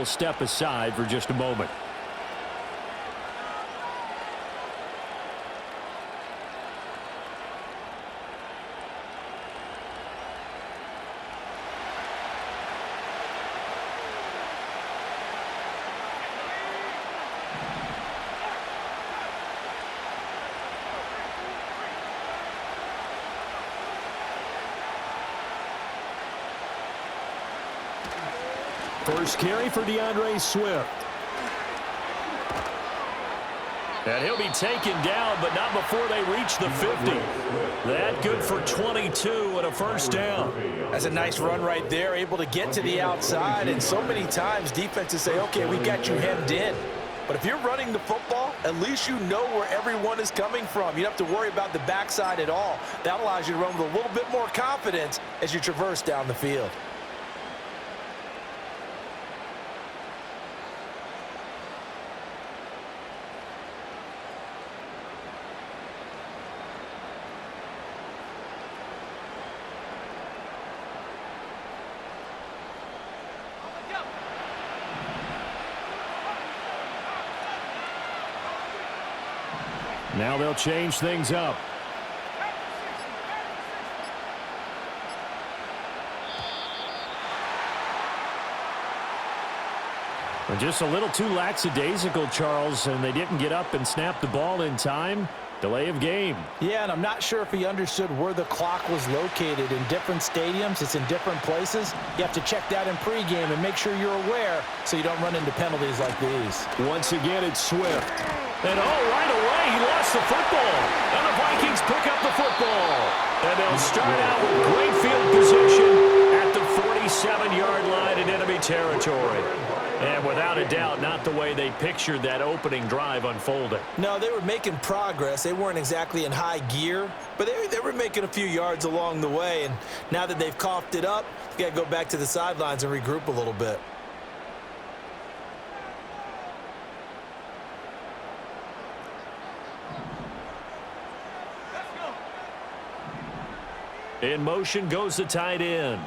will step aside for just a moment. First carry for DeAndre Swift. And he'll be taken down, but not before they reach the 50. That good for 22 and a first down. That's a nice run right there, able to get to the outside. And so many times defenses say, okay, we got you hemmed in. But if you're running the football, at least you know where everyone is coming from. You don't have to worry about the backside at all. That allows you to run with a little bit more confidence as you traverse down the field. Now they'll change things up. And just a little too lackadaisical, Charles, and they didn't get up and snap the ball in time. Delay of game. Yeah, and I'm not sure if he understood where the clock was located. In different stadiums, it's in different places. You have to check that in pregame and make sure you're aware so you don't run into penalties like these. Once again, it's Swift. And right away, he lost the football. And the Vikings pick up the football. And they'll start out with great field position at the 47-yard line in enemy territory. And without a doubt, not the way they pictured that opening drive unfolding. No, they were making progress. They weren't exactly in high gear, but they were making a few yards along the way. And now that they've coughed it up, you got to go back to the sidelines and regroup a little bit. In motion goes the tight end.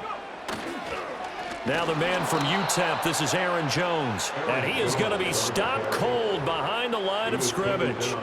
Now the man from UTEP, this is Aaron Jones. And he is going to be stopped cold behind the line of scrimmage.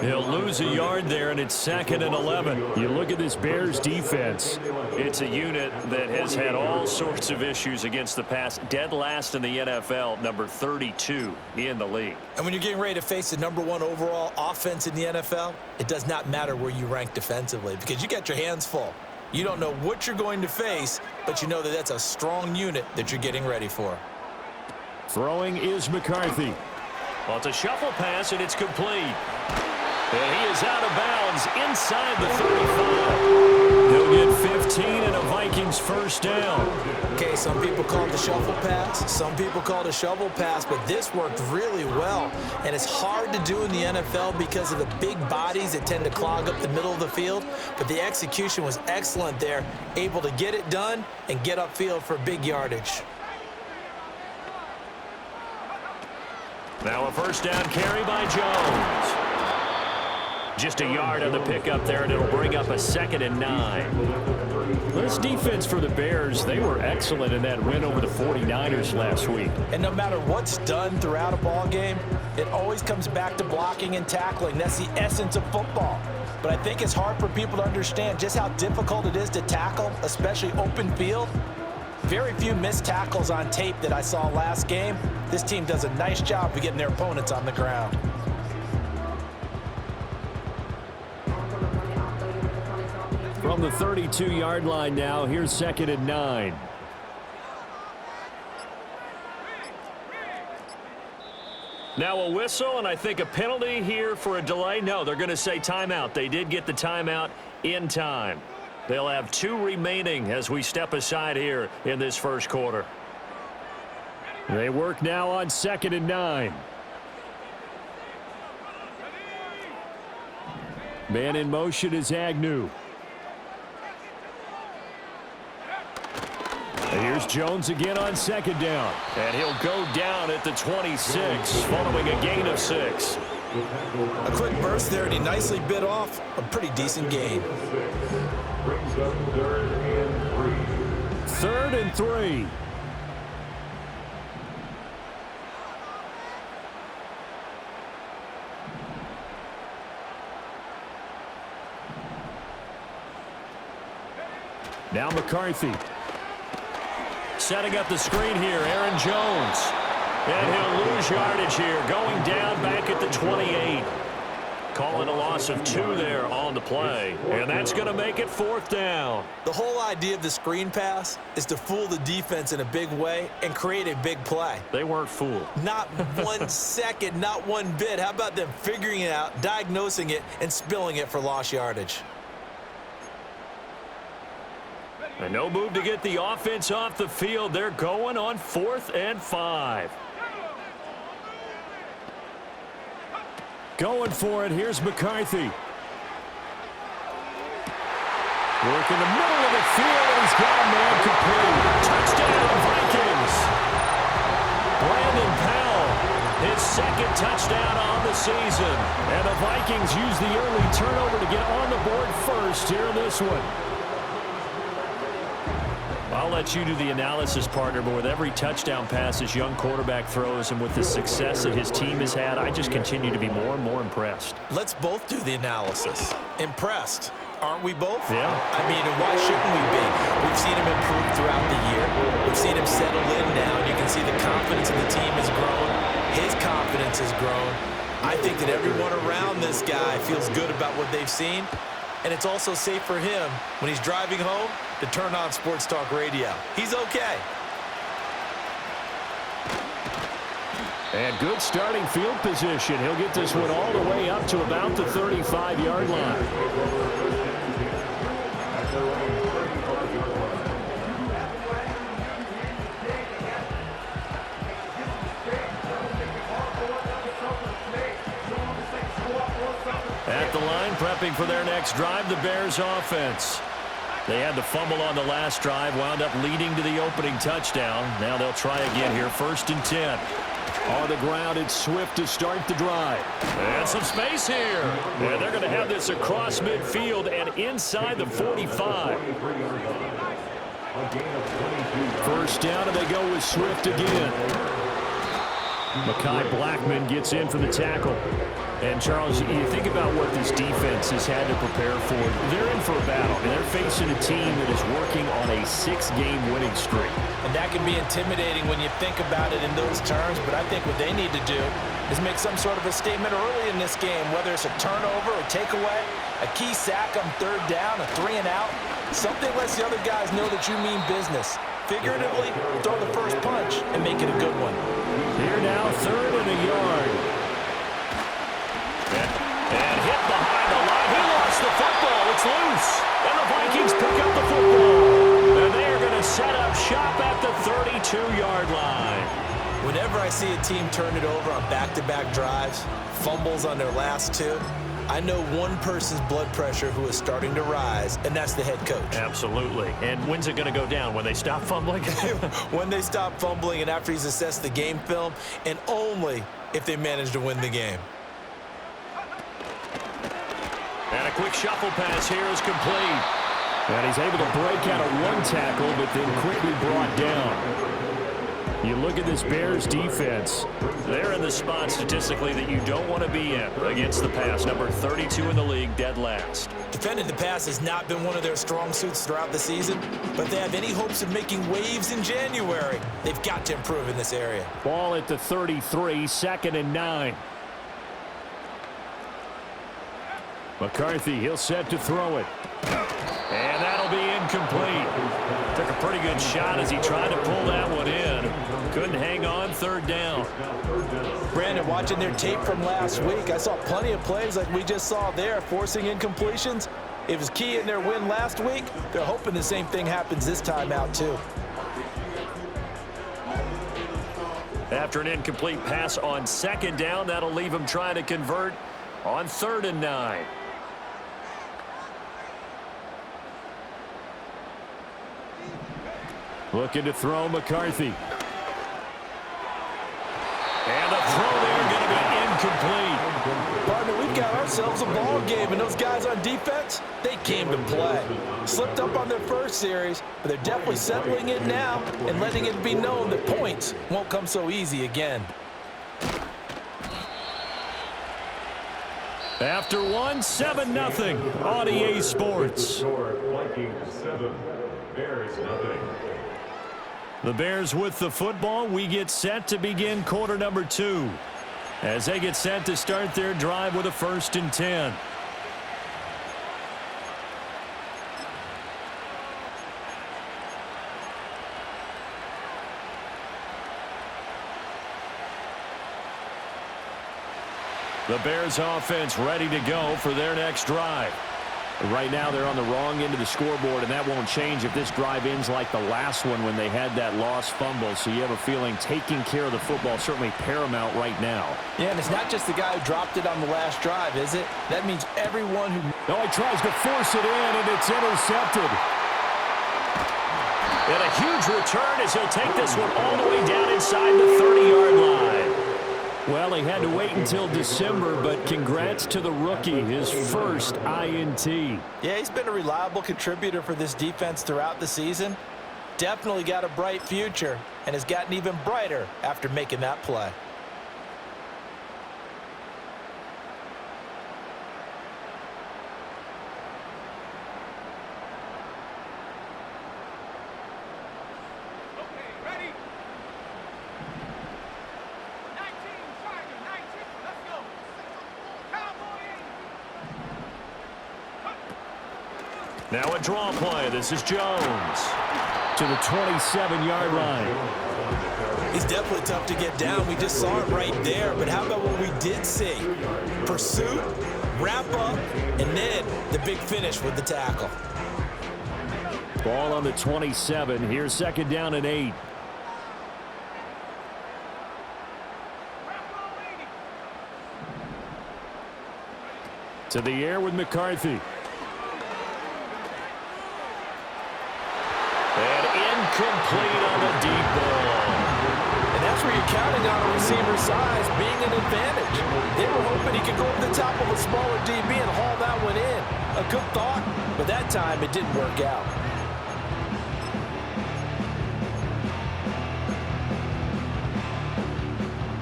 He'll lose a yard there, and it's 2nd and 11. You look at this Bears defense. It's a unit that has had all sorts of issues against the pass. Dead last in the NFL, number 32 in the league. And when you're getting ready to face the #1 overall offense in the NFL, it does not matter where you rank defensively because you got your hands full. You don't know what you're going to face, but you know that that's a strong unit that you're getting ready for. Throwing is McCarthy. Well, it's a shuffle pass, and it's complete. And he is out of bounds inside the 35. He'll get 15 and a Vikings first down. Okay, some people call it the shuffle pass. Some people call it a shovel pass, but this worked really well. And it's hard to do in the NFL because of the big bodies that tend to clog up the middle of the field. But the execution was excellent there, able to get it done and get upfield for big yardage. Now a first down carry by Jones. Just a yard on the pickup there, and it'll bring up a 2nd and 9. This defense for the Bears, they were excellent in that win over the 49ers last week. And no matter what's done throughout a ball game, it always comes back to blocking and tackling. That's the essence of football. But I think it's hard for people to understand just how difficult it is to tackle, especially open field. Very few missed tackles on tape that I saw last game. This team does a nice job of getting their opponents on the ground. From the 32-yard line now, here's 2nd and 9. Now a whistle, and I think a penalty here for a delay. No, they're going to say timeout. They did get the timeout in time. They'll have 2 remaining as we step aside here in this first quarter. They work now on 2nd and 9. Man in motion is Agnew. And here's Jones again on 2nd down. And he'll go down at the 26, following a gain of 6. A quick burst there, and he nicely bit off a pretty decent gain. 3rd and 3. Now McCarthy. Setting up the screen here, Aaron Jones. And he'll lose yardage here, going down back at the 28. Calling a loss of 2 there on the play. And that's going to make it 4th down. The whole idea of the screen pass is to fool the defense in a big way and create a big play. They weren't fooled. Not 1 second, not one bit. How about them figuring it out, diagnosing it, and spilling it for lost yardage? And no move to get the offense off the field. They're going on 4th and 5. Going for it. Here's McCarthy. Work in the middle of the field, and he's got a man complete. Touchdown, Vikings. Brandon Powell, his 2nd touchdown on the season. And the Vikings use the early turnover to get on the board first here in this one. I'll let you do the analysis, partner, but with every touchdown pass his young quarterback throws and with the success that his team has had, I just continue to be more and more impressed. Let's both do the analysis. Impressed. Aren't we both? Yeah. I mean, and why shouldn't we be? We've seen him improve throughout the year. We've seen him settle in now. You can see the confidence of the team has grown. His confidence has grown. I think that everyone around this guy feels good about what they've seen. And it's also safe for him when he's driving home to turn on Sports Talk Radio. He's okay. And good starting field position. He'll get this one all the way up to about the 35-yard line. At the line, prepping for their next drive, the Bears offense. They had the fumble on the last drive, wound up leading to the opening touchdown. Now they'll try again here, 1st and 10. On the ground, it's Swift to start the drive. And some space here. And they're going to have this across midfield and inside the 45. 1st down, and they go with Swift again. Mekhi Blackman gets in for the tackle. And, Charles, you think about what this defense has had to prepare for. They're in for a battle, and they're facing a team that is working on a 6-game winning streak. And that can be intimidating when you think about it in those terms, but I think what they need to do is make some sort of a statement early in this game, whether it's a turnover, a takeaway, a key sack on 3rd down, a 3-and-out. Something lets the other guys know that you mean business. Figuratively, throw the first punch and make it a good one. Here now, 3rd and a yard. And hit behind the line. He lost the football. It's loose. And the Vikings pick up the football. And they are going to set up shop at the 32-yard line. Whenever I see a team turn it over on back-to-back drives, fumbles on their last 2, I know one person's blood pressure who is starting to rise, and that's the head coach. Absolutely. And when's it going to go down? When they stop fumbling? When they stop fumbling and after he's assessed the game film, and only if they manage to win the game. And a quick shuffle pass here is complete. And he's able to break out of 1 tackle, but then quickly brought down. You look at this Bears defense. They're in the spot statistically that you don't want to be in against the pass. Number 32 in the league, dead last. Defending the pass has not been one of their strong suits throughout the season, but they have any hopes of making waves in January. They've got to improve in this area. Ball at the 33, 2nd and 9. McCarthy, he'll set to throw it. And that'll be incomplete. Took a pretty good shot as he tried to pull that one in. Couldn't hang on, 3rd down. Brandon, watching their tape from last week, I saw plenty of plays like we just saw there, forcing incompletions. It was key in their win last week. They're hoping the same thing happens this time out, too. After an incomplete pass on 2nd down, that'll leave him trying to convert on 3rd and 9. Looking to throw McCarthy. And the throw there going to be incomplete. Partner, we've got ourselves a ball game, and those guys on defense, they came to play. Slipped up on their first series, but they're definitely settling in now and letting it be known that points won't come so easy again. After one, 7-0 on EA Sports. Vikings 7. Bears nothing. The Bears with the football. We get set to begin quarter number 2 as they get set to start their drive with a 1st and 10. The Bears offense ready to go for their next drive. Right now they're on the wrong end of the scoreboard, and that won't change if this drive ends like the last one when they had that lost fumble. So you have a feeling taking care of the football is certainly paramount right now. Yeah, and it's not just the guy who dropped it on the last drive, is it? That means everyone who... Oh, he tries to force it in, and it's intercepted. And a huge return as he'll take this one all the way down inside the 30-yard line. Well, he had to wait until December, but congrats to the rookie, his first INT. Yeah, he's been a reliable contributor for this defense throughout the season. Definitely got a bright future and has gotten even brighter after making that play. Now a draw play. This is Jones to the 27-yard line. He's definitely tough to get down. We just saw it right there. But how about what we did see? Pursuit, wrap up, and then the big finish with the tackle. Ball on the 27. Here's 2nd down and 8. To the air with McCarthy. And incomplete on the deep ball. And that's where you're counting on a receiver's size being an advantage. They were hoping he could go over the top of a smaller DB and haul that one in. A good thought, but that time it didn't work out.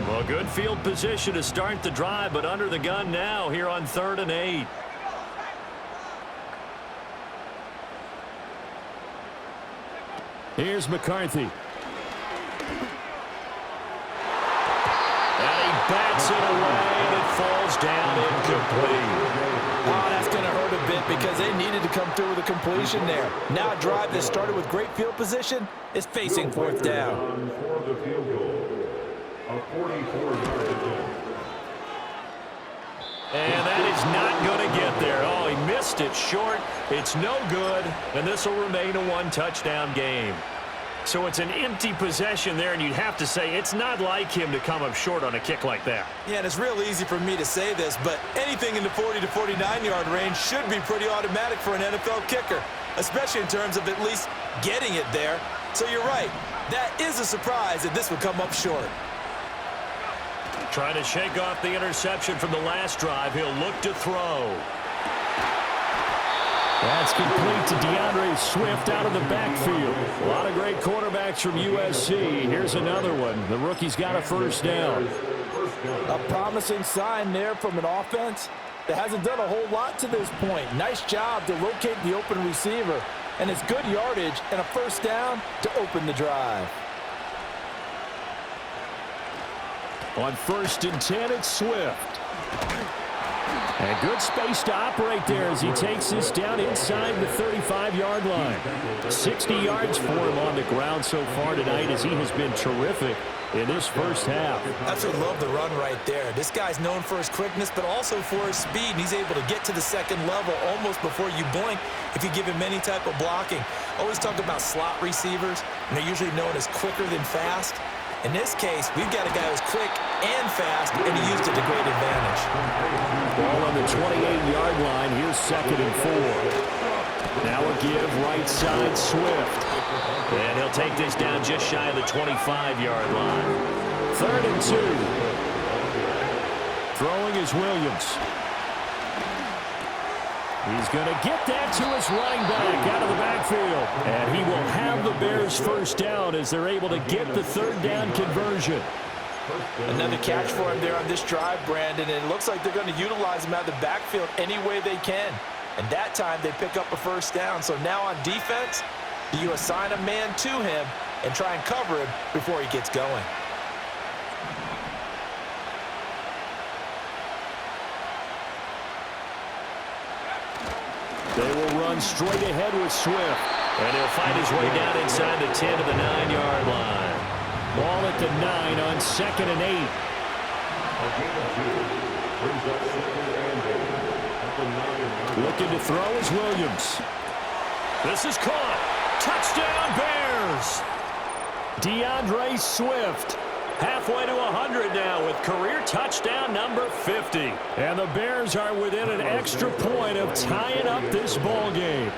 Well, good field position to start the drive, but under the gun now here on 3rd and 8. Here's McCarthy. And he bats it away, and it falls down incomplete. Oh, that's going to hurt a bit because they needed to come through with a completion there. Now a drive that started with great field position is facing 4th down. For the field goal, a 44-yard attempt. And that is not going to get there. Oh, he missed it short. It's no good, and this will remain a 1-touchdown game. So it's an empty possession there, and you'd have to say it's not like him to come up short on a kick like that. Yeah, and it's real easy for me to say this, but anything in the 40 to 49-yard range should be pretty automatic for an NFL kicker, especially in terms of at least getting it there. So you're right. That is a surprise that this would come up short. Trying to shake off the interception from the last drive. He'll look to throw. That's complete to DeAndre Swift out of the backfield. A lot of great quarterbacks from USC. Here's another one. The rookie's got a 1st down. A promising sign there from an offense that hasn't done a whole lot to this point. Nice job to locate the open receiver. And it's good yardage and a 1st down to open the drive. On 1st and 10, it's Swift. And good space to operate there as he takes this down inside the 35-yard line. 60 yards for him on the ground so far tonight as he has been terrific in this first half. Absolutely love the run right there. This guy's known for his quickness, but also for his speed. And he's able to get to the 2nd level almost before you blink if you give him any type of blocking. Always talk about slot receivers, and they're usually known as quicker than fast. In this case, we've got a guy who's quick and fast, and he used it to great advantage. Ball on the 28-yard line. Here's 2nd and 4. Now a give right side Swift. And he'll take this down just shy of the 25-yard line. 3rd and 2. Throwing is Williams. He's going to get that to his running back out of the backfield. And he will have the Bears 1st down as they're able to get the 3rd down conversion. Another catch for him there on this drive, Brandon. And it looks like they're going to utilize him out of the backfield any way they can. And that time they pick up a 1st down. So now on defense, Do you assign a man to him and try and cover him before he gets going? They will run straight ahead with Swift. And he'll fight his way down inside the 10 to the 9-yard line. Ball at the 9 on 2nd and 8. Looking to throw is Williams. This is caught. Touchdown, Bears. DeAndre Swift. Halfway to 100 now with career touchdown number 50. And the Bears are within an extra point of tying up this ball game.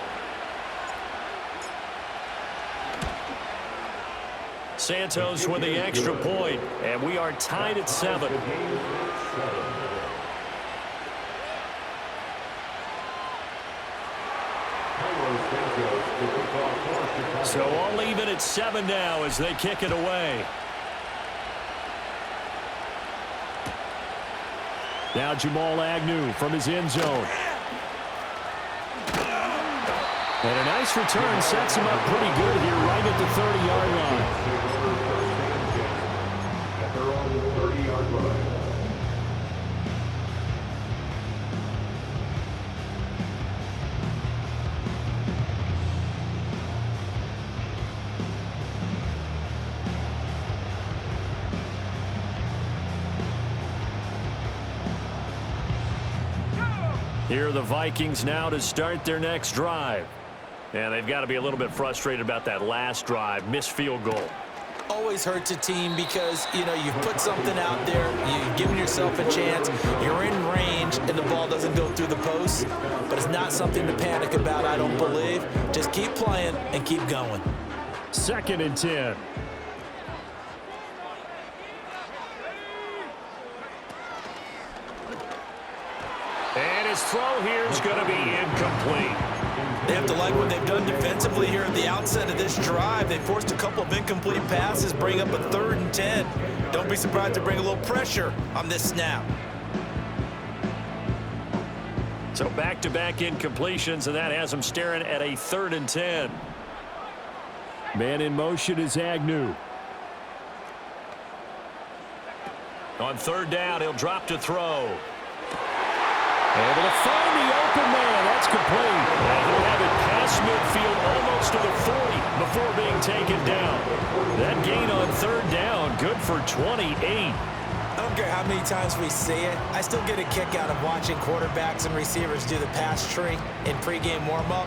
Santos with the extra point, and we are tied at 7. So all even at 7 now as they kick it away. Now Jamal Agnew from his end zone. And a nice return sets him up pretty good here right at the 30-yard line. They're on the 30-yard line. Here are the Vikings now to start their next drive. And they've got to be a little bit frustrated about that last drive, missed field goal. Always hurts a team because, you know, you've put something out there, you've given yourself a chance, you're in range, and the ball doesn't go through the post. But it's not something to panic about, I don't believe. Just keep playing and keep going. 2nd and 10. And his throw here is going to be incomplete. They have to like what they've done defensively here at the outset of this drive. They forced a couple of incomplete passes, bring up a 3rd and 10. Don't be surprised to bring a little pressure on this snap. So back-to-back incompletions, and that has them staring at a 3rd and 10. Man in motion is Agnew. On 3rd down, he'll drop to throw. Able to find the open man. That's complete. And he'll have it past midfield almost to the 40 before being taken down. That gain on 3rd down, good for 28. I don't care how many times we see it. I still get a kick out of watching quarterbacks and receivers do the pass tree in pregame warm-up.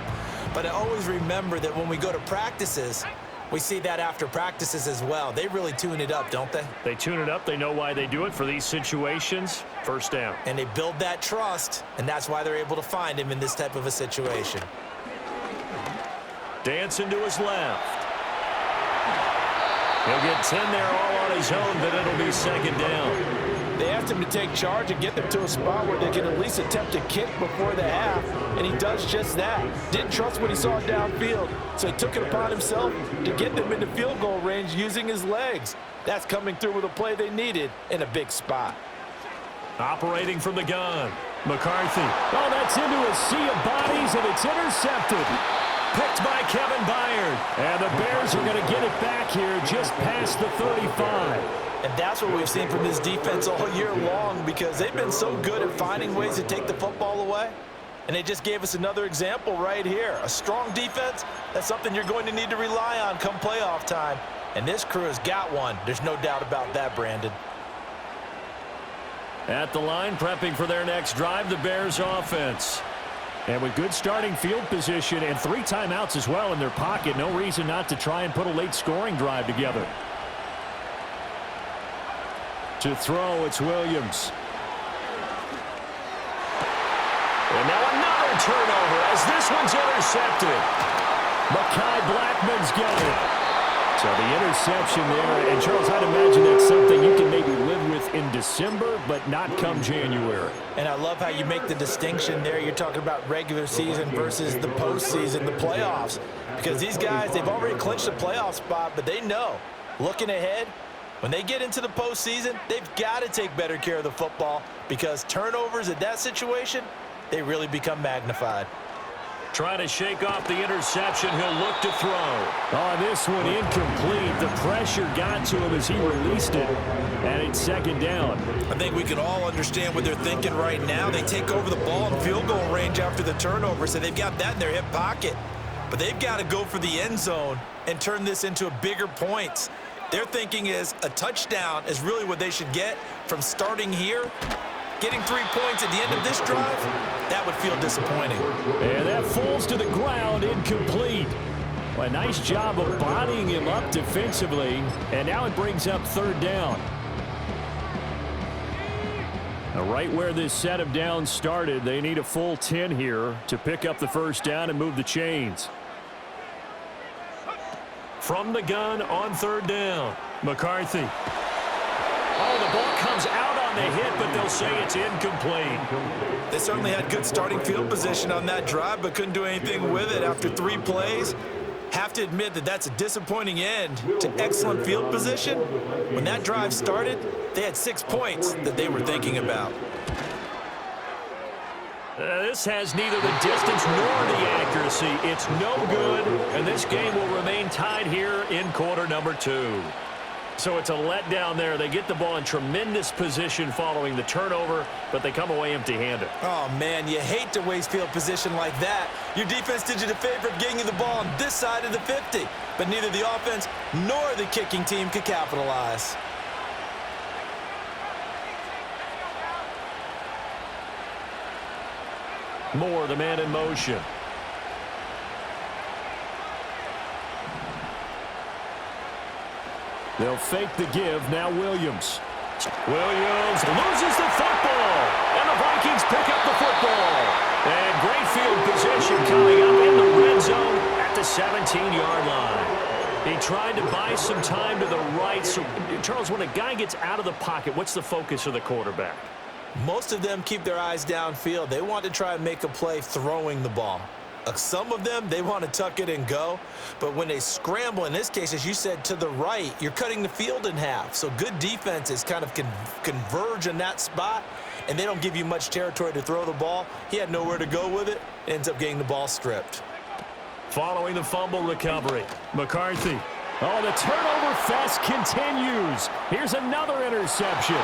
But I always remember that when we go to practices, we see that after practices as well. They really tune it up, don't they? They tune it up. They know why they do it for these situations. 1st down. And they build that trust, and that's why they're able to find him in this type of a situation. Dancing to his left. He'll get 10 there all on his own, but it'll be 2nd down. They asked him to take charge and get them to a spot where they can at least attempt a kick before the half, and he does just that. Didn't trust what he saw downfield, so he took it upon himself to get them into field goal range using his legs. That's coming through with a play they needed in a big spot. Operating from the gun, McCarthy. Oh, that's into a sea of bodies, and it's intercepted. Picked by Kevin Byard. And the Bears are going to get it back here just past the 35. And that's what we've seen from this defense all year long, because they've been so good at finding ways to take the football away. And they just gave us another example right here. A strong defense, that's something you're going to need to rely on come playoff time. And this crew has got one. There's no doubt about that, Brandon. At the line, prepping for their next drive, the Bears offense. And with good starting field position and 3 timeouts as well in their pocket, no reason not to try and put a late scoring drive together. To throw, it's Williams. And now another turnover as this one's intercepted. Mekhi Blackman's got it. So the interception there, and Charles, I'd imagine that's something you can maybe live with in December, but not come January. And I love how you make the distinction there. You're talking about regular season versus the postseason, the playoffs. Because these guys, they've already clinched a playoff spot, but they know, looking ahead, when they get into the postseason, they've got to take better care of the football, because turnovers in that situation, they really become magnified. Trying to shake off the interception. He'll look to throw. Oh, this one incomplete. The pressure got to him as he released it. And it's second down. I think we can all understand what they're thinking right now. They take over the ball in field goal range after the turnover, so they've got that in their hip pocket. But they've got to go for the end zone and turn this into a bigger points. Their thinking is a touchdown is really what they should get from starting here. Getting 3 points at the end of this drive, that would feel disappointing. And that falls to the ground, incomplete. Well, a nice job of bodying him up defensively. And now it brings up third down. Now, right where this set of downs started, they need a full 10 here to pick up the first down and move the chains. From the gun on third down, McCarthy. Oh, the ball comes out on the hit, but they'll say it's incomplete. They certainly had good starting field position on that drive, but couldn't do anything with it after 3 plays. Have to admit that that's a disappointing end to excellent field position. When that drive started, they had 6 points that they were thinking about. This has neither the distance nor the accuracy. It's no good, and this game will remain tied here in quarter number 2. So it's a letdown there. They get the ball in tremendous position following the turnover, but they come away empty-handed. Oh, man, you hate to waste field position like that. Your defense did you the favor of getting you the ball on this side of the 50, but neither the offense nor the kicking team could capitalize. Moore, the man in motion. They'll fake the give. Now Williams. Williams loses the football, and the Vikings pick up the football. And great field position coming up in the red zone at the 17-yard line. He tried to buy some time to the right. So, Charles, when a guy gets out of the pocket, what's the focus of the quarterback? Most of them keep their eyes downfield. They want to try and make a play throwing the ball. Some of them, they want to tuck it and go. But when they scramble, in this case, as you said, to the right, you're cutting the field in half. So good defenses kind of converge in that spot, and they don't give you much territory to throw the ball. He had nowhere to go with it. Ends up getting the ball stripped. Following the fumble recovery, McCarthy. Oh, the turnover fest continues. Here's another interception.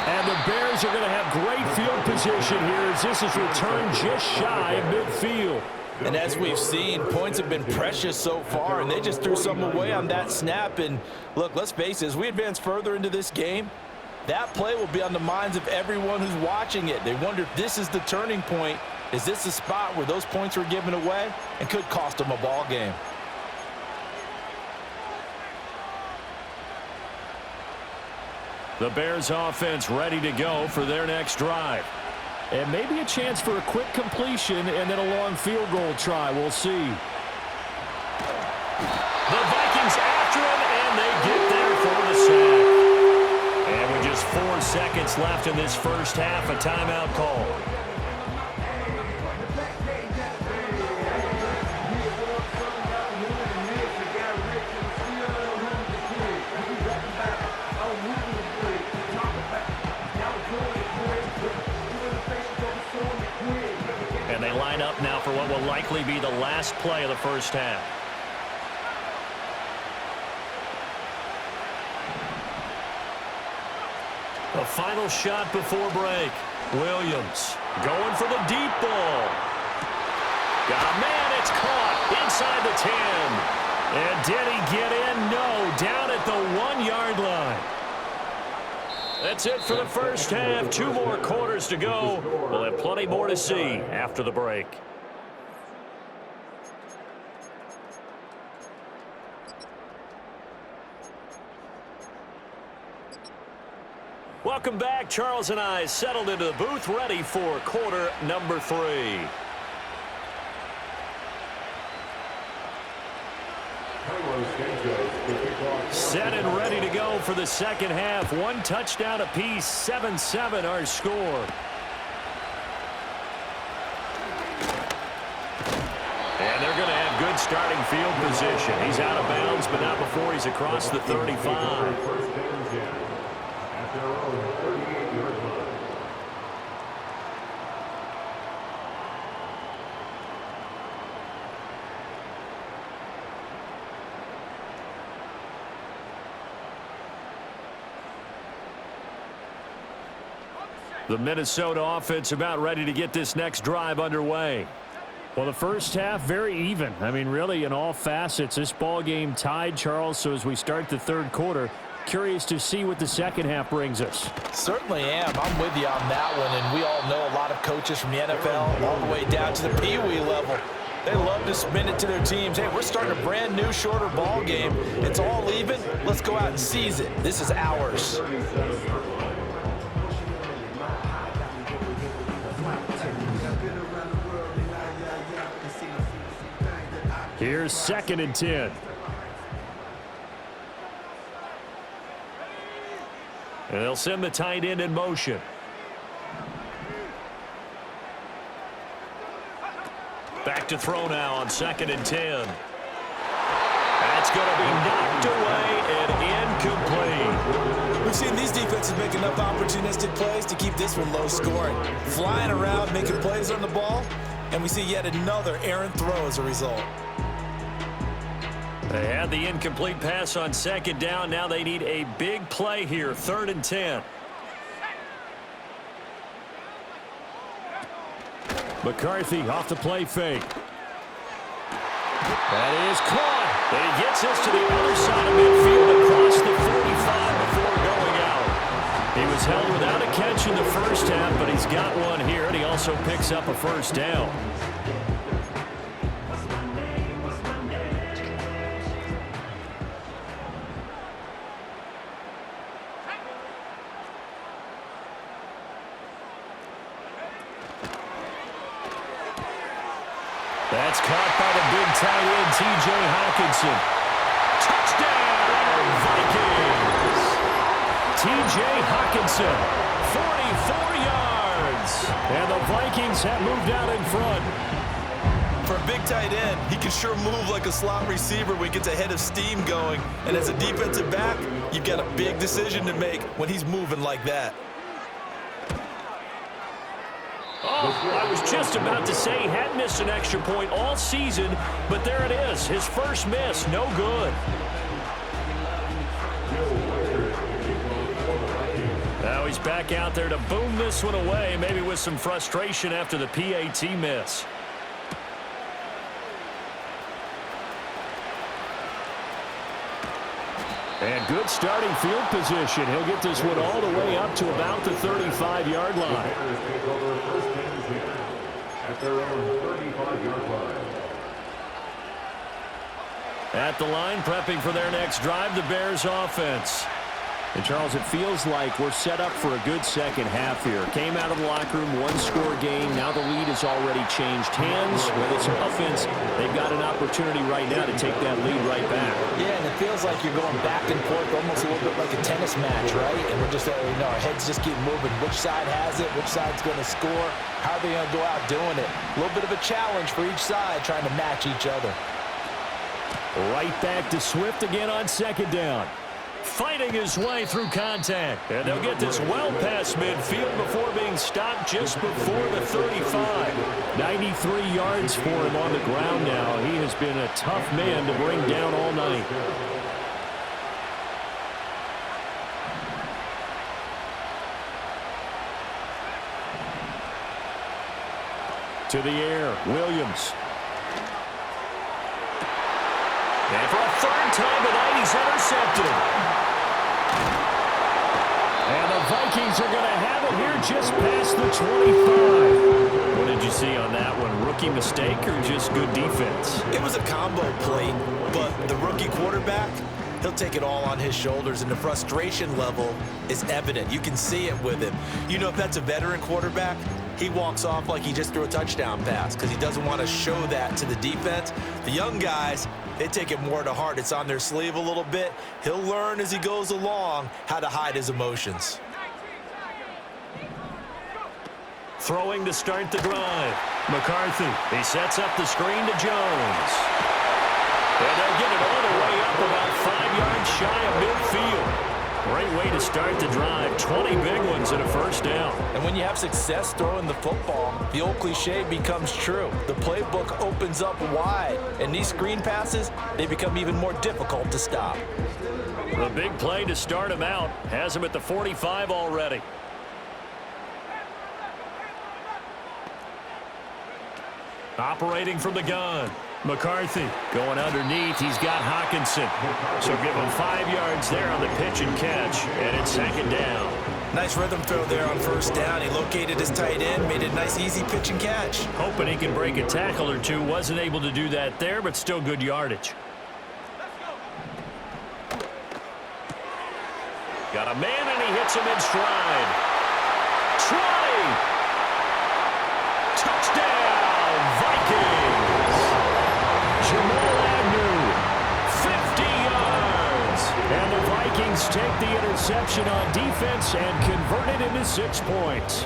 And the Bears are going to have great field position here as this is returned just shy of midfield. And as we've seen, points have been precious so far, and they just threw some away on that snap. And look, let's face it, as we advance further into this game, that play will be on the minds of everyone who's watching it. They wonder if this is the turning point. Is this the spot where those points were given away and could cost them a ball game? The Bears offense ready to go for their next drive. And maybe a chance for a quick completion and then a long field goal try. We'll see. The Vikings after him, and they get there for the sack. And with just 4 seconds left in this first half, a timeout call. And they line up now for what will likely be the last play of the first half. The final shot before break. Williams going for the deep ball. Got a man, it's caught inside the 10. And did he get in? No, down at the 1-yard line. That's it for the first half. 2 more quarters to go. We'll have plenty more to see after the break. Welcome back. Charles and I settled into the booth, ready for quarter number 3. Set and ready to go for the second half. 1 touchdown apiece, 7-7 our score. And they're going to have good starting field position. He's out of bounds, but not before he's across the 35. The Minnesota offense about ready to get this next drive underway. Well, the first half, very even. I mean, really, in all facets, this ball game tied, Charles. So as we start the third quarter, curious to see what the second half brings us. Certainly am. I'm with you on that one. And we all know a lot of coaches from the NFL all the way down to the Pee-wee level. They love to spin it to their teams. Hey, we're starting a brand new, shorter ball game. It's all even. Let's go out and seize it. This is ours. Here's 2nd and 10. And they'll send the tight end in motion. Back to throw now on 2nd and 10. That's going to be knocked away and incomplete. We've seen these defenses make enough opportunistic plays to keep this one low scoring. Flying around, making plays on the ball, and we see yet another errant throw as a result. They had the incomplete pass on 2nd down. Now they need a big play here, 3rd and 10. McCarthy off the play fake. That is caught. And he gets this to the other side of midfield across the 45 before going out. He was held without a catch in the first half, but he's got one here, and he also picks up a first down. That's caught by the big tight end, T.J. Hockenson. Touchdown, Vikings! T.J. Hockenson, 44 yards. And the Vikings have moved out in front. For a big tight end, he can sure move like a slot receiver when he gets a head of steam going. And as a defensive back, you've got a big decision to make when he's moving like that. Oh, I was just about to say he had missed an extra point all season, but there it is. His first miss, no good. Now he's back out there to boom this one away, maybe with some frustration after the PAT miss. And good starting field position. He'll get this one all the way up to about the 35-yard line. At their own 35-yard line. At the line, prepping for their next drive, the Bears offense. And, Charles, it feels like we're set up for a good second half here. Came out of the locker room, one-score game. Now the lead has already changed hands. With its offense, they've got an opportunity right now to take that lead right back. Yeah, and it feels like you're going back and forth, almost a little bit like a tennis match, right? And we're just, our heads just keep moving. Which side has it? Which side's going to score? How are they going to go out doing it? A little bit of a challenge for each side, trying to match each other. Right back to Swift again on 2nd down. Fighting his way through contact. And they'll get this well past midfield before being stopped just before the 35. 93 yards for him on the ground now. He has been a tough man to bring down all night. To the air, Williams. And for a third time tonight, he's intercepted. And the Vikings are going to have it here just past the 25. What did you see on that one? Rookie mistake or just good defense? It was a combo play, but the rookie quarterback, he'll take it all on his shoulders, and the frustration level is evident. You can see it with him. You know, if that's a veteran quarterback, he walks off like he just threw a touchdown pass because he doesn't want to show that to the defense. The young guys, they take it more to heart. It's on their sleeve a little bit. He'll learn as he goes along how to hide his emotions. Throwing to start the drive. McCarthy, he sets up the screen to Jones. And they'll get it all the way up about 5 yards shy of midfield. Great way to start the drive. 20 big ones and a first down. And when you have success throwing the football, the old cliche becomes true. The playbook opens up wide, and these screen passes, they become even more difficult to stop. The big play to start him out has him at the 45 already. Operating from the gun. McCarthy going underneath. He's got Hawkinson. So give him 5 yards there on the pitch and catch. And it's 2nd down. Nice rhythm throw there on 1st down. He located his tight end, made it a nice, easy pitch and catch. Hoping he can break a tackle or two. Wasn't able to do that there, but still good yardage. Got a man, and he hits him in stride. Try! Touchdown, Vikings! Jamal Agnew, 50 yards. And the Vikings take the interception on defense and convert it into 6 points.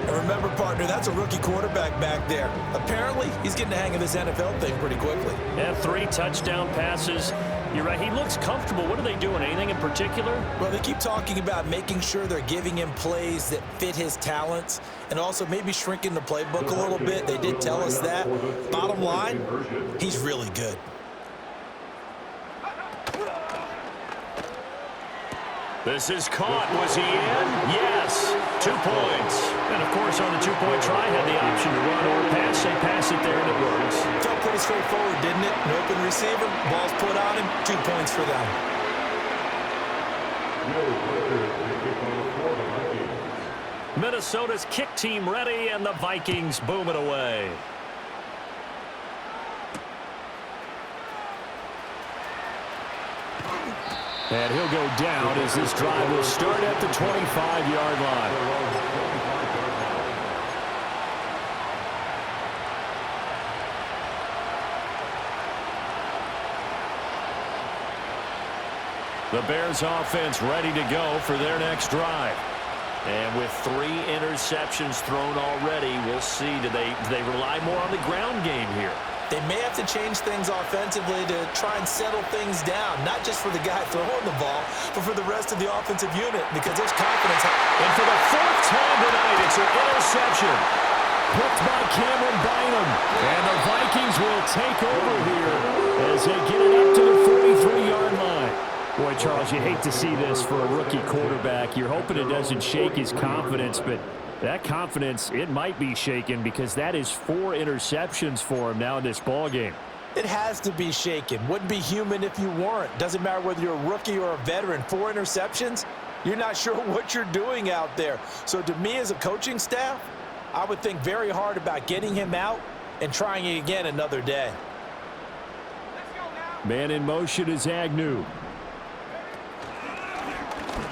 And remember, partner, that's a rookie quarterback back there. Apparently, he's getting the hang of this NFL thing pretty quickly. Yeah, 3 touchdown passes. You're right. He looks comfortable. What are they doing? Anything in particular? Well, they keep talking about making sure they're giving him plays that fit his talents and also maybe shrinking the playbook a little bit. They did tell us that. Bottom line, he's really good. This is caught. Was he in? Yes. 2 points. And, of course, on the 2-point try, had the option to run or pass. They pass it there, and it works. Felt pretty straightforward, didn't it? An open receiver, ball's put on him, 2 points for them. Minnesota's kick team ready, and the Vikings boom it away. And he'll go down as this drive will start at the 25-yard line. The Bears offense ready to go for their next drive. And with 3 interceptions thrown already, we'll see. Do they rely more on the ground game here? They may have to change things offensively to try and settle things down, not just for the guy throwing the ball, but for the rest of the offensive unit, because there's confidence. And for the 4th time tonight, it's an interception. Picked by Cameron Bynum. And the Vikings will take over here as they get it up to the 43-yard line. Boy, Charles, you hate to see this for a rookie quarterback. You're hoping it doesn't shake his confidence, but that confidence, it might be shaken because that is 4 interceptions for him now in this ballgame. It has to be shaken. Wouldn't be human if you weren't. Doesn't matter whether you're a rookie or a veteran. 4 interceptions, you're not sure what you're doing out there. So to me as a coaching staff, I would think very hard about getting him out and trying it again another day. Man in motion is Agnew.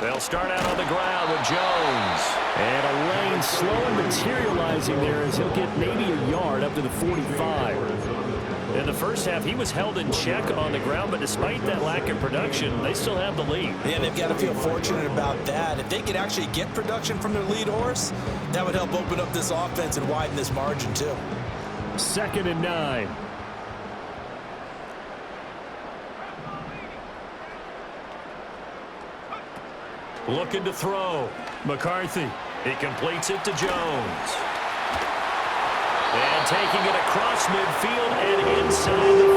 They'll start out on the ground with Jones. And a lane slow and materializing there as he'll get maybe a yard up to the 45. In the first half, he was held in check on the ground, but despite that lack of production, they still have the lead. Yeah, they've got to feel fortunate about that. If they could actually get production from their lead horse, that would help open up this offense and widen this margin too. 2nd and 9. Looking to throw. McCarthy. He completes it to Jones. And taking it across midfield and inside the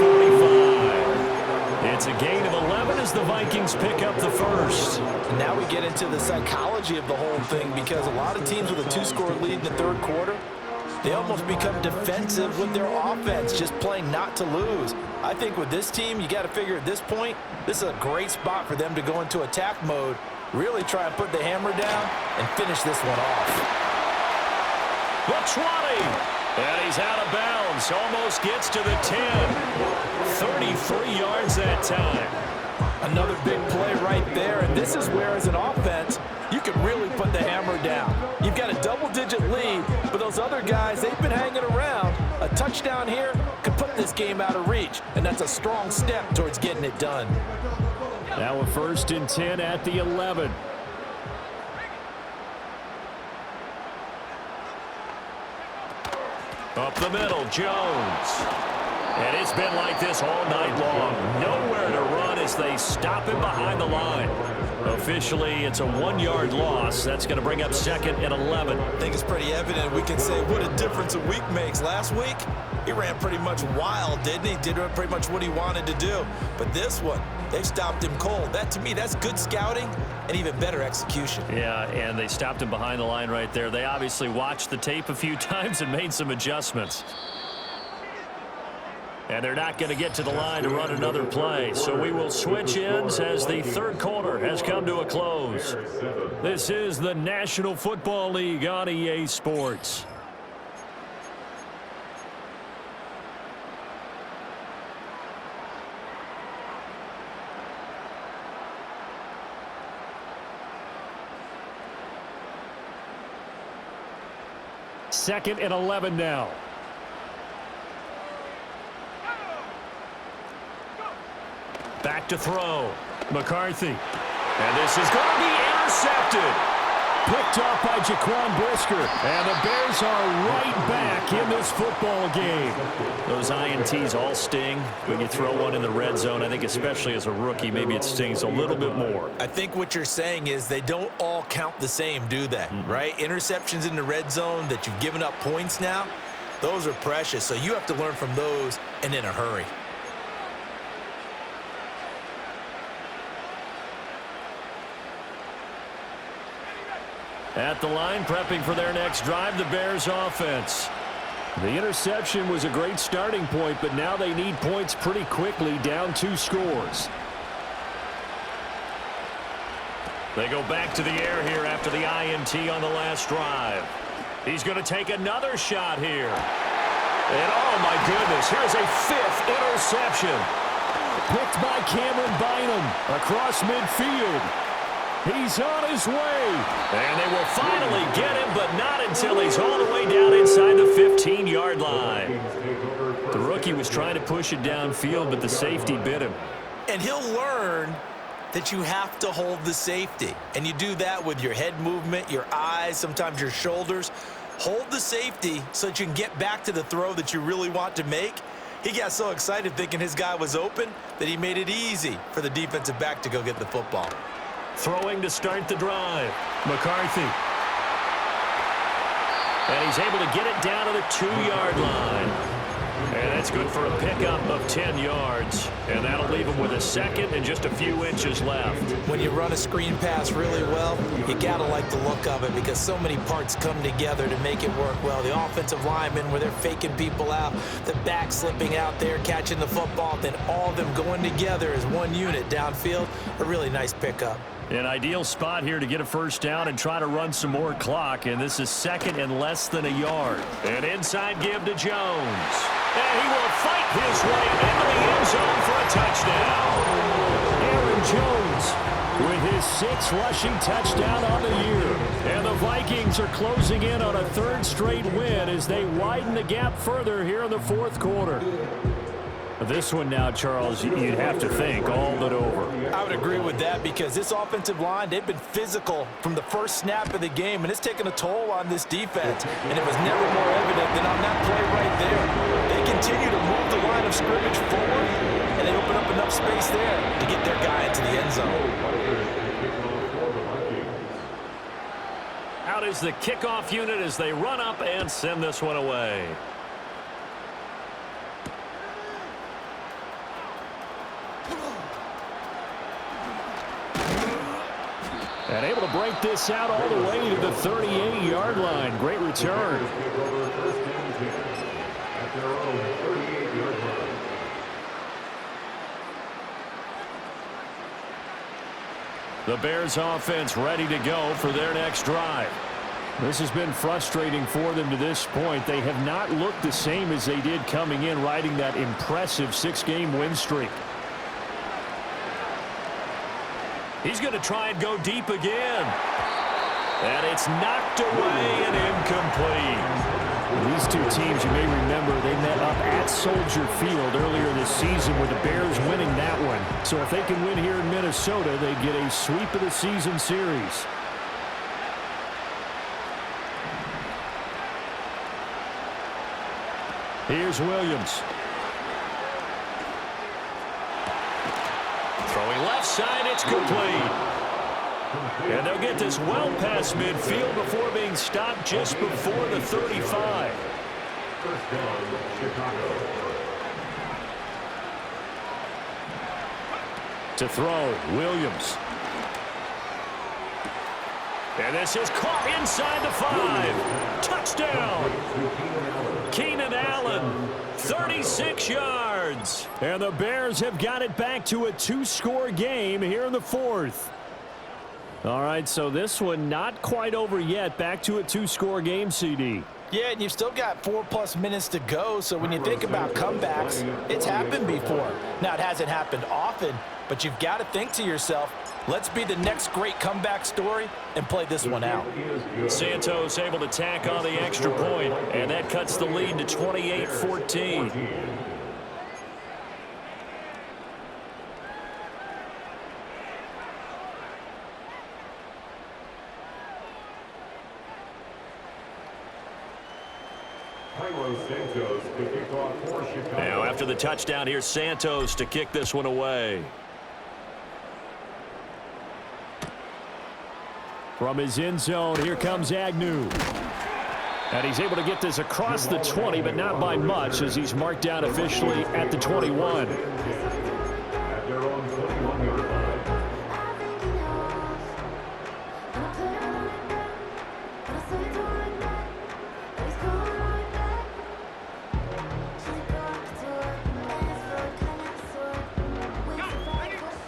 45. It's a gain of 11 as the Vikings pick up the 1st. And now we get into the psychology of the whole thing, because a lot of teams with a 2-score lead in the 3rd quarter, they almost become defensive with their offense, just playing not to lose. I think with this team, you got to figure at this point, this is a great spot for them to go into attack mode, really try and put the hammer down and finish this one off. The 20. And he's out of bounds. Almost gets to the 10. 33 yards that time. Another big play right there. And this is where, as an offense, you can really put the hammer down. You've got a double-digit lead, but those other guys, they've been hanging around. A touchdown here could put this game out of reach, and that's a strong step towards getting it done. Now a 1st and 10 at the 11. Up the middle, Jones. And it's been like this all night long. Nowhere to run as they stop him behind the line. Officially, it's a 1-yard loss. That's going to bring up 2nd and 11. I think it's pretty evident. We can say what a difference a week makes. Last week, he ran pretty much wild, didn't he? Did pretty much what he wanted to do. But this one, they've stopped him cold. That, to me, that's good scouting and even better execution. Yeah, and they stopped him behind the line right there. They obviously watched the tape a few times and made some adjustments. And they're not going to get to the line to run another play. So we will switch ends as the third quarter has come to a close. This is the National Football League on EA Sports. Second and 11 now. Back to throw. McCarthy. And this is going to be intercepted. Picked up by Jaquan Brisker. And the Bears are right back in this football game. Those INTs all sting. When you throw one in the red zone, I think especially as a rookie, maybe it stings a little bit more. I think what you're saying is they don't all count the same, do they? Right? Interceptions in the red zone that you've given up points now, those are precious. So you have to learn from those and in a hurry. At the line, prepping for their next drive, the Bears offense. The interception was a great starting point, but now they need points pretty quickly, down 2 scores. They go back to the air here after the INT on the last drive. He's going to take another shot here. And oh my goodness, here's a 5th interception. Picked by Cameron Bynum across midfield. He's on his way. And they will finally get him, but not until he's all the way down inside the 15-yard line. The rookie was trying to push it downfield, but the safety bit him. And he'll learn that you have to hold the safety. And you do that with your head movement, your eyes, sometimes your shoulders. Hold the safety so that you can get back to the throw that you really want to make. He got so excited thinking his guy was open that he made it easy for the defensive back to go get the football. Throwing to start the drive. McCarthy. And he's able to get it down to the 2-yard line. And that's good for a pickup of 10 yards. And that'll leave him with a second and just a few inches left. When you run a screen pass really well, you got to like the look of it because so many parts come together to make it work well. The offensive linemen where they're faking people out, the back slipping out there, catching the football, then all of them going together as one unit downfield. A really nice pickup. An ideal spot here to get a first down and try to run some more clock. And this is second and less than a yard. An inside give to Jones. And he will fight his way into the end zone for a touchdown. Aaron Jones with his 6th rushing touchdown on the year. And the Vikings are closing in on a 3rd straight win as they widen the gap further here in the 4th quarter. This one now, Charles, you'd have to think all but over. I would agree with that because this offensive line, they've been physical from the first snap of the game, and it's taken a toll on this defense, and it was never more evident than on that play right there. They continue to move the line of scrimmage forward, and they open up enough space there to get their guy into the end zone. Out is the kickoff unit as they run up and send this one away. And able to break this out all the way to the 38-yard line. Great return. The Bears offense ready to go for their next drive. This has been frustrating for them to this point. They have not looked the same as they did coming in, riding that impressive 6-game win streak. He's going to try and go deep again. And it's knocked away and incomplete. These two teams, you may remember, they met up at Soldier Field earlier this season with the Bears winning that one. So if they can win here in Minnesota, they get a sweep of the season series. Here's Williams. Throwing left side, it's complete. And they'll get this well past midfield before being stopped just before the 35. First down, Chicago. To throw, Williams. And this is caught inside the 5. Touchdown. Keenan Allen, 36 yards. yards. And the Bears have got it back to a 2-score game here in the fourth. All right, so this one not quite over yet. Back to a 2-score game, CD. Yeah, and you've still got 4+ minutes to go, so when you think about comebacks, it's happened before. Now, it hasn't happened often, but you've got to think to yourself, let's be the next great comeback story and play this one out. Santos able to tack on the extra point, and that cuts the lead to 28-14. Now, after the touchdown, here's Santos to kick this one away. From his end zone, here comes Agnew. And he's able to get this across the 20, but not by much, as he's marked down officially at the 21. At their own 21-yard line.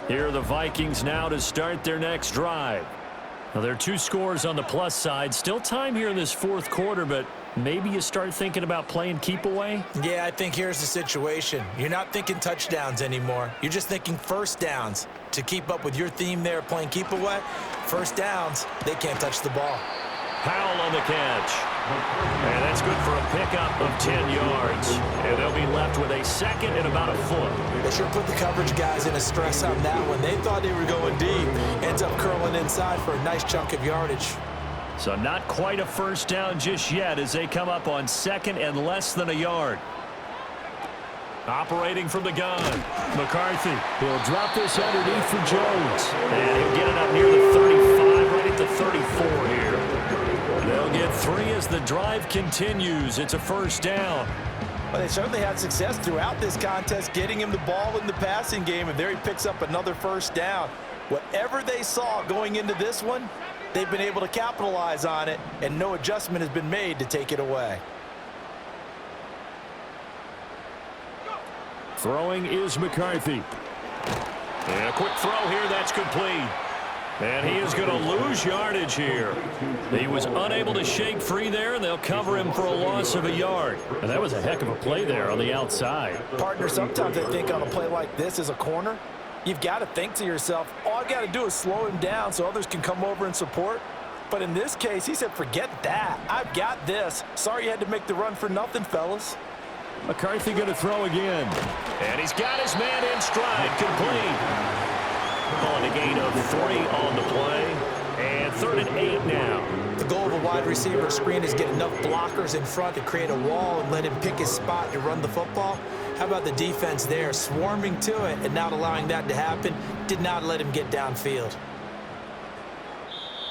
Here are the Vikings now to start their next drive. Now, there are 2 scores on the plus side. Still time here in this fourth quarter, but maybe you start thinking about playing keep away? Yeah, I think here's the situation. You're not thinking touchdowns anymore. You're just thinking first downs. To keep up with your theme there, playing keep away, first downs, they can't touch the ball. Powell on the catch. And that's good for a pickup of 10 yards. And they'll be left with a second and about a foot. They sure put the coverage guys in a stress on that one. They thought they were going deep. Ends up curling inside for a nice chunk of yardage. So not quite a first down just yet as they come up on second and less than a yard. Operating from the gun, McCarthy. He'll drop this underneath for Jones. And he'll get it up near the 35, right at the 34 here. They'll get 3 as the drive continues. It's a first down. Well, they certainly had success throughout this contest, getting him the ball in the passing game, and there he picks up another first down. Whatever they saw going into this one, they've been able to capitalize on it, and no adjustment has been made to take it away. Throwing is McCarthy. And a quick throw here, that's complete. And he is going to lose yardage here. He was unable to shake free there, and they'll cover him for a loss of a yard. And that was a heck of a play there on the outside. Partner, sometimes I think on a play like this as a corner, you've got to think to yourself, all I got to do is slow him down so others can come over and support. But in this case, he said, forget that. I've got this. Sorry you had to make the run for nothing, fellas. McCarthy going to throw again. And he's got his man in stride, complete. Calling a gain of 3 on the play. And 3rd and 8 now. The goal of a wide receiver screen is get enough blockers in front to create a wall and let him pick his spot to run the football. How about the defense there, swarming to it and not allowing that to happen? Did not let him get downfield.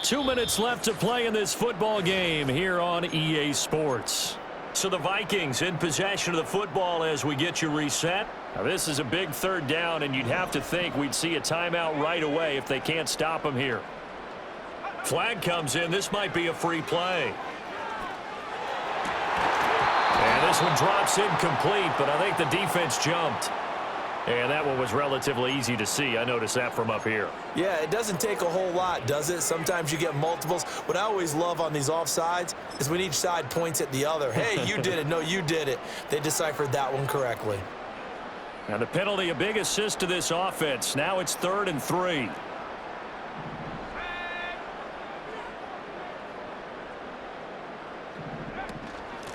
2 minutes left to play in this football game here on EA Sports. So the Vikings in possession of the football as we get you reset. Now this is a big 3rd down, and you'd have to think we'd see a timeout right away if they can't stop them here. Flag comes in. This might be a free play. And this one drops incomplete, but I think the defense jumped. And that one was relatively easy to see. I noticed that from up here. Yeah, it doesn't take a whole lot, does it? Sometimes you get multiples. What I always love on these offsides is when each side points at the other. Hey, you did it. No, you did it. They deciphered that one correctly. And the penalty, a big assist to this offense. Now it's 3rd and 3.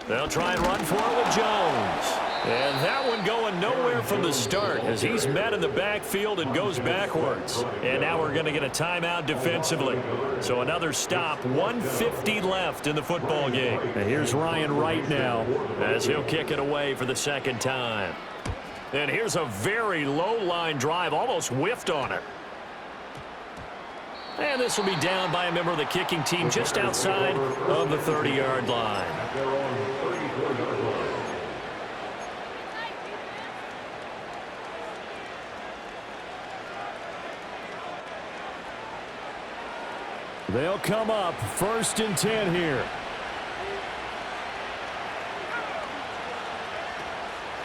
They'll try and run for it with Jones. And that one going nowhere from the start as he's met in the backfield and goes backwards. And now we're going to get a timeout defensively. So another stop, 1:50 left in the football game. And here's Ryan Wright now as he'll kick it away for the 2nd time. And here's a very low line drive, almost whiffed on it. And this will be down by a member of the kicking team just outside of the 30-yard line. Their own 34-yard line. They'll come up 1st and 10 here.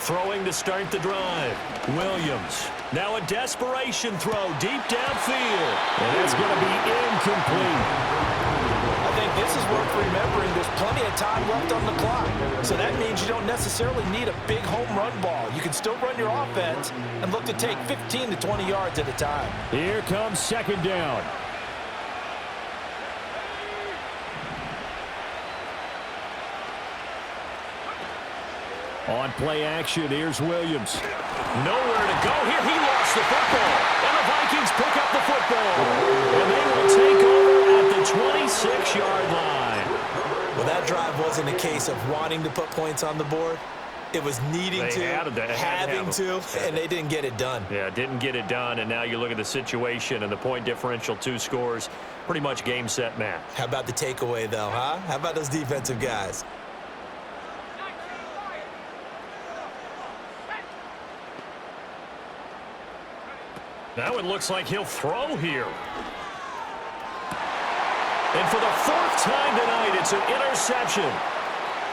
Throwing to start the drive. Williams. Now a desperation throw deep downfield. And it's going to be incomplete. I think this is worth remembering. There's plenty of time left on the clock. So that means you don't necessarily need a big home run ball. You can still run your offense and look to take 15 to 20 yards at a time. Here comes second down. On play action, here's Williams. Nowhere to go here. He lost the football. And the Vikings pick up the football. And they will take over at the 26-yard line. Well, that drive wasn't a case of wanting to put points on the board. It was needing to, having to, and they didn't get it done. Yeah, didn't get it done, and now you look at the situation and the point differential, 2 scores, pretty much game, set, match. How about the takeaway, though, huh? How about those defensive guys? Now it looks like he'll throw here. And for the 4th time tonight, it's an interception.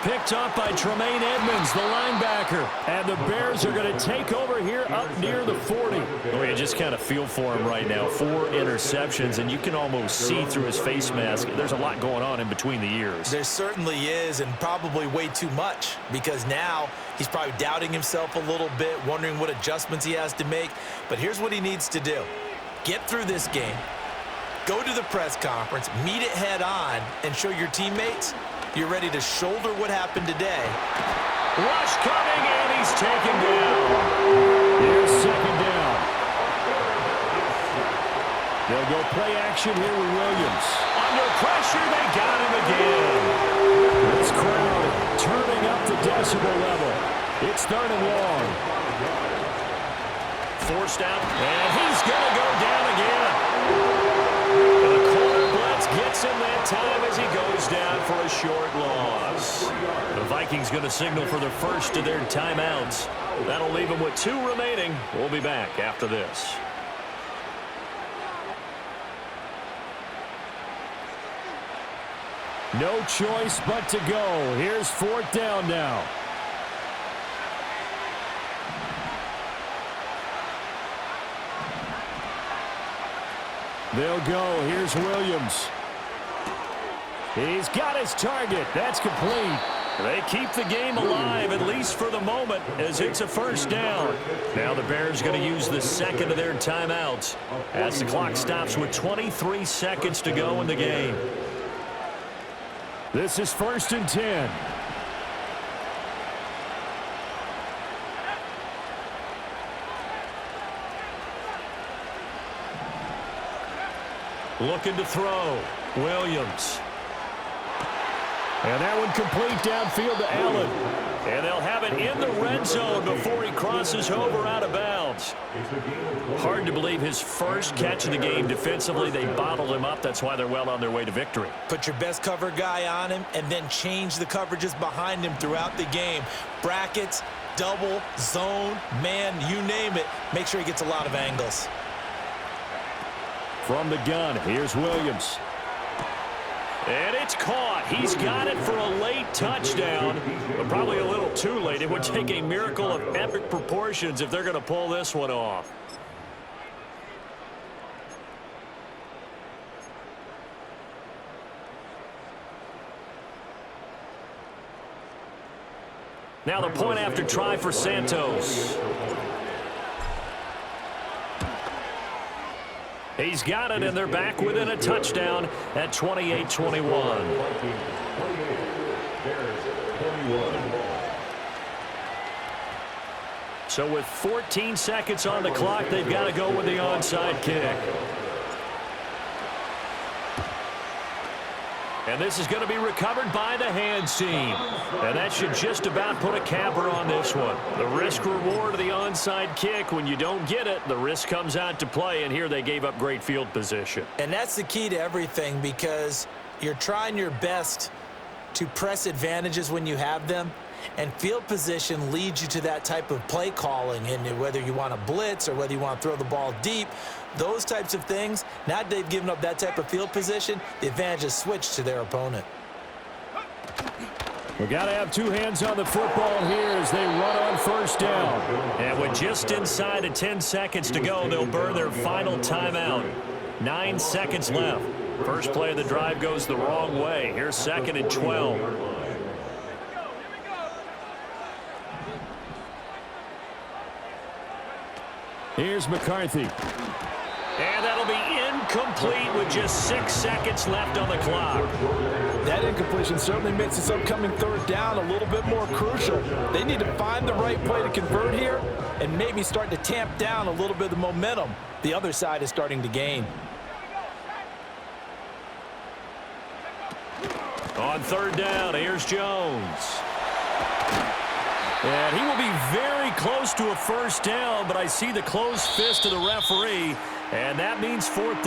Picked up by Tremaine Edmonds, the linebacker. And the Bears are going to take over here up near the 40. Oh, you just kind of feel for him right now. 4 interceptions, and you can almost see through his face mask. There's a lot going on in between the ears. There certainly is, and probably way too much, because now he's probably doubting himself a little bit, wondering what adjustments he has to make. But here's what he needs to do. Get through this game, go to the press conference, meet it head on, and show your teammates you're ready to shoulder what happened today. Rush coming, and he's taken down. Here's second down. They'll go play action here with Williams. Under pressure, they got him again. This crowd turning up the decibel level. It's 3rd and long. Forced out, and he's going to go down again. And the corner blitz gets him that time as he goes down for a short loss. The Vikings going to signal for the first of their timeouts. That'll leave them with 2 remaining. We'll be back after this. No choice but to go. Here's 4th down now. They'll go. Here's Williams. He's got his target. That's complete. They keep the game alive, at least for the moment, as it's a 1st down. Now the Bears going to use the 2nd of their timeouts as the clock stops with 23 seconds to go in the game. This is 1st and 10. Looking to throw. Williams. And that one complete downfield to Allen. And they'll have it in the red zone before he crosses over out of bounds. Hard to believe his first catch of the game defensively. They bottled him up. That's why they're well on their way to victory. Put your best cover guy on him and then change the coverages behind him throughout the game. Brackets, double, zone, man, you name it. Make sure he gets a lot of angles. From the gun, here's Williams. And it's caught. He's got it for a late touchdown, but probably a little too late. It would take a miracle of epic proportions if they're going to pull this one off. Now the point after try for Santos. He's got it, and they're back within a touchdown at 28-21. So with 14 seconds on the clock, they've got to go with the onside kick. And this is going to be recovered by the hands team. And that should just about put a capper on this one. The risk-reward of the onside kick, when you don't get it, the risk comes out to play, and here they gave up great field position. And that's the key to everything, because you're trying your best to press advantages when you have them, and field position leads you to that type of play calling. And whether you want to blitz or whether you want to throw the ball deep, those types of things, now that they've given up that type of field position, the advantage is switched to their opponent. We got to have two hands on the football here as they run on first down. And with just inside of 10 seconds to go, they'll burn their final timeout. 9 seconds left. First play of the drive goes the wrong way. Here's 2nd and 12. Here's McCarthy. And that'll be incomplete with just 6 seconds left on the clock. That incompletion certainly makes this upcoming third down a little bit more crucial. They need to find the right play to convert here and maybe start to tamp down a little bit of the momentum the other side is starting to gain. On third down, here's Jones. And he will be very close to a first down, but I see the closed fist of the referee, and that means 4th